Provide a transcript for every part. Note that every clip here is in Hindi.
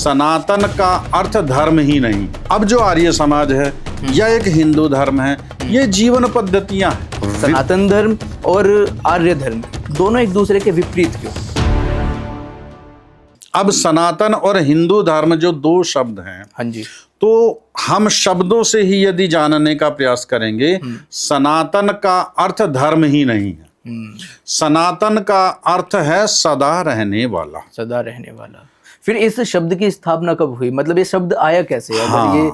सनातन का अर्थ धर्म ही नहीं। अब जो आर्य समाज है या एक हिंदू धर्म है, ये जीवन पद्धतियां हैं। सनातन धर्म और आर्य धर्म दोनों एक दूसरे के विपरीत क्यों? अब सनातन और हिंदू धर्म जो दो शब्द हैं, हाँ जी, तो हम शब्दों से ही यदि जानने का प्रयास करेंगे, सनातन का अर्थ धर्म ही नहीं है। सनातन का अर्थ है सदा रहने वाला। सदा रहने वाला। फिर इस शब्द की स्थापना कब हुई? मतलब ये शब्द आया कैसे? अगर ये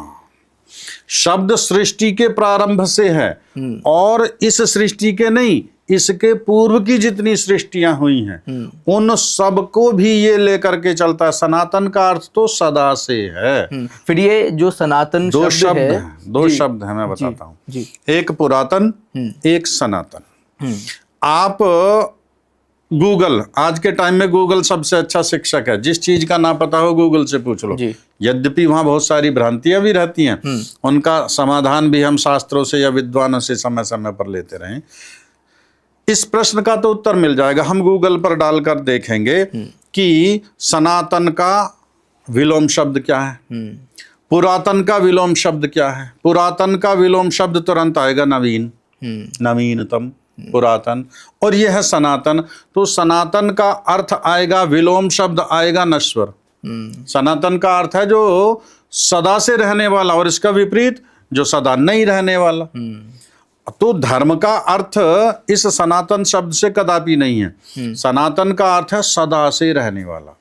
शब्द सृष्टि के प्रारंभ से है और इस सृष्टि के नहीं, इसके पूर्व की जितनी सृष्टियां हुई हैं उन सबको भी ये लेकर के चलता है। सनातन का अर्थ तो सदा से है। फिर ये जो सनातन दो शब्द है, हैं, दो शब्द हैं, मैं बताता हूँ। जी। एक पुरातन, एक सनातन। आप गूगल, आज के टाइम में गूगल सबसे अच्छा शिक्षक है। जिस चीज का ना पता हो गूगल से पूछ लो। यद्यपि वहां बहुत सारी भ्रांतियां भी रहती हैं, उनका समाधान भी हम शास्त्रों से या विद्वानों से समय समय पर लेते रहें। इस प्रश्न का तो उत्तर मिल जाएगा। हम गूगल पर डालकर देखेंगे कि सनातन का विलोम शब्द क्या है, पुरातन का विलोम शब्द क्या है। पुरातन का विलोम शब्द तुरंत आएगा नवीन, नवीनतम, पुरातन, और यह है सनातन। तो सनातन का अर्थ आएगा, विलोम शब्द आएगा नश्वर। सनातन का अर्थ है जो सदा से रहने वाला, और इसका विपरीत जो सदा नहीं रहने वाला। तो धर्म का अर्थ इस सनातन शब्द से कदापि नहीं है। सनातन का अर्थ है सदा से रहने वाला।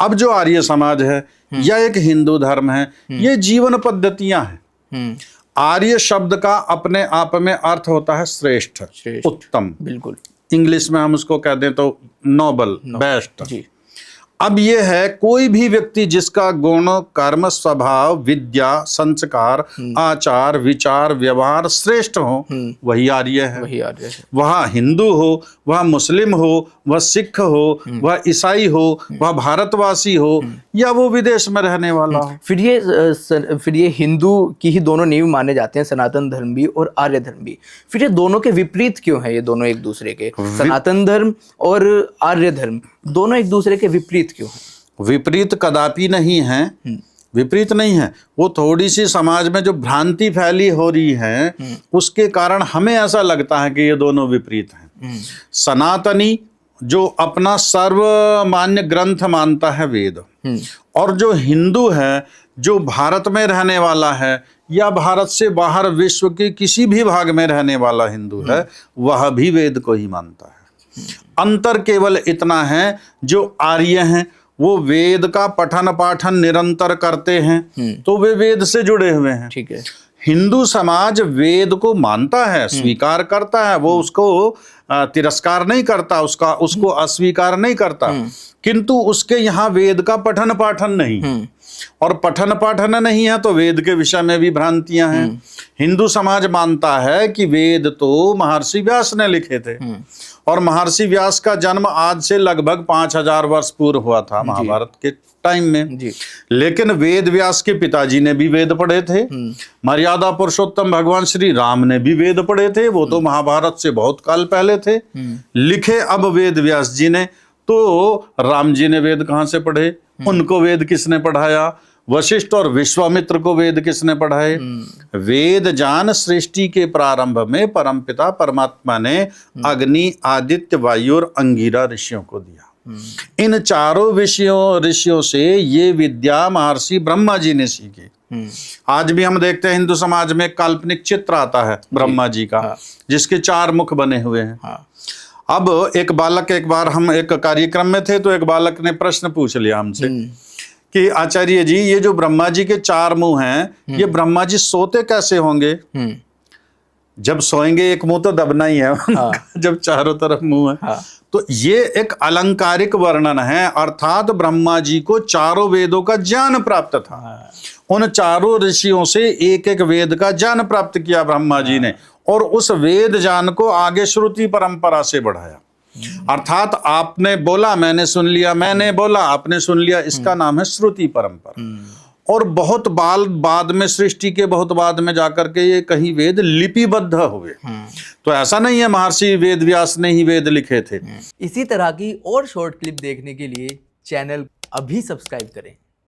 अब जो आर्य समाज है या एक हिंदू धर्म है, ये जीवन पद्धतियां हैं। आर्य शब्द का अपने आप में अर्थ होता है श्रेष्ठ, उत्तम। बिल्कुल, इंग्लिश में हम उसको कह दें तो नोबल, बेस्ट। जी। अब यह है कोई भी व्यक्ति जिसका गुण, कर्म, स्वभाव, विद्या, संस्कार, आचार, विचार, व्यवहार श्रेष्ठ हो, वही आर्य है। वही आर्य है। वह हिंदू हो, वह मुस्लिम हो, वह सिख हो, वह ईसाई हो, वह भारतवासी हो, या वो विदेश में रहने वाला हो। फिर ये हिंदू की ही दोनों नींव माने जाते हैं, सनातन धर्म भी और आर्य धर्म भी। फिर ये दोनों के विपरीत क्यों है? ये दोनों एक दूसरे के, सनातन धर्म और आर्य धर्म दोनों एक दूसरे के विपरीत क्यों है? विपरीत कदापि नहीं है, विपरीत नहीं है। वो थोड़ी सी समाज में जो भ्रांति फैली हो रही है, उसके कारण हमें ऐसा लगता है कि ये दोनों विपरीत हैं। सनातनी जो अपना सर्वमान्य ग्रंथ मानता है वेद, और जो हिंदू है जो भारत में रहने वाला है या भारत से बाहर विश्व के किसी भी भाग में रहने वाला हिंदू है, वह भी वेद को ही मानता है। अंतर केवल इतना है, जो आर्य हैं वो वेद का पठन पाठन निरंतर करते हैं, तो वे वेद से जुड़े हुए हैं। ठीक है। हिंदू समाज वेद को मानता है, स्वीकार करता है, वो उसको तिरस्कार नहीं करता, उसको अस्वीकार नहीं करता, किंतु उसके यहाँ वेद का पठन पाठन नहीं। और पठन पाठन नहीं है तो वेद के विषय में भी भ्रांतियां हैं। हिंदू समाज मानता है कि वेद तो महर्षि व्यास ने लिखे थे, और महर्षि व्यास का जन्म आज से लगभग 5000 वर्ष पूर्व हुआ था, महाभारत के टाइम में। लेकिन वेद व्यास के पिताजी ने भी वेद पढ़े थे। मर्यादा पुरुषोत्तम भगवान श्री राम ने भी वेद पढ़े थे, वो तो महाभारत से बहुत काल पहले थे। लिखे अब वेद व्यास जी ने, तो राम जी ने वेद कहाँ से पढ़े? उनको वेद किसने पढ़ाया? वशिष्ठ और विश्वामित्र को वेद किसने पढ़ाए? वेद जान सृष्टि के प्रारंभ में परमपिता परमात्मा ने अग्नि, आदित्य, वायु और अंगिरा ऋषियों को दिया। इन चारों ऋषियों से ये विद्या महर्षि ब्रह्मा जी ने सीखी। आज भी हम देखते हैं हिंदू समाज में काल्पनिक चित्र आता है ब्रह्मा जी का, जिसके 4 मुख बने हुए हैं। अब एक बालक, एक बार हम एक कार्यक्रम में थे तो एक बालक ने प्रश्न पूछ लिया हमसे कि आचार्य जी, ये जो ब्रह्मा जी के 4 मुंह हैं, ये ब्रह्मा जी सोते कैसे होंगे? जब सोएंगे एक मुंह तो दबना ही है जब चारों तरफ मुंह है। तो ये एक अलंकारिक वर्णन है, अर्थात ब्रह्मा जी को चारों वेदों का ज्ञान प्राप्त था। उन चारों ऋषियों से एक एक वेद का ज्ञान प्राप्त किया ब्रह्मा जी ने, और उस वेद ज्ञान को आगे श्रुति परंपरा से बढ़ाया। अर्थात आपने बोला मैंने सुन लिया, मैंने बोला आपने सुन लिया, इसका नाम है श्रुति परंपरा। और बहुत बाद में, सृष्टि के बहुत बाद में जाकर के ये कहीं वेद लिपिबद्ध हुए। तो ऐसा नहीं है महर्षि वेद व्यास ने ही वेद लिखे थे। इसी तरह की और शॉर्ट क्लिप देखने के लिए चैनल अभी सब्सक्राइब करें।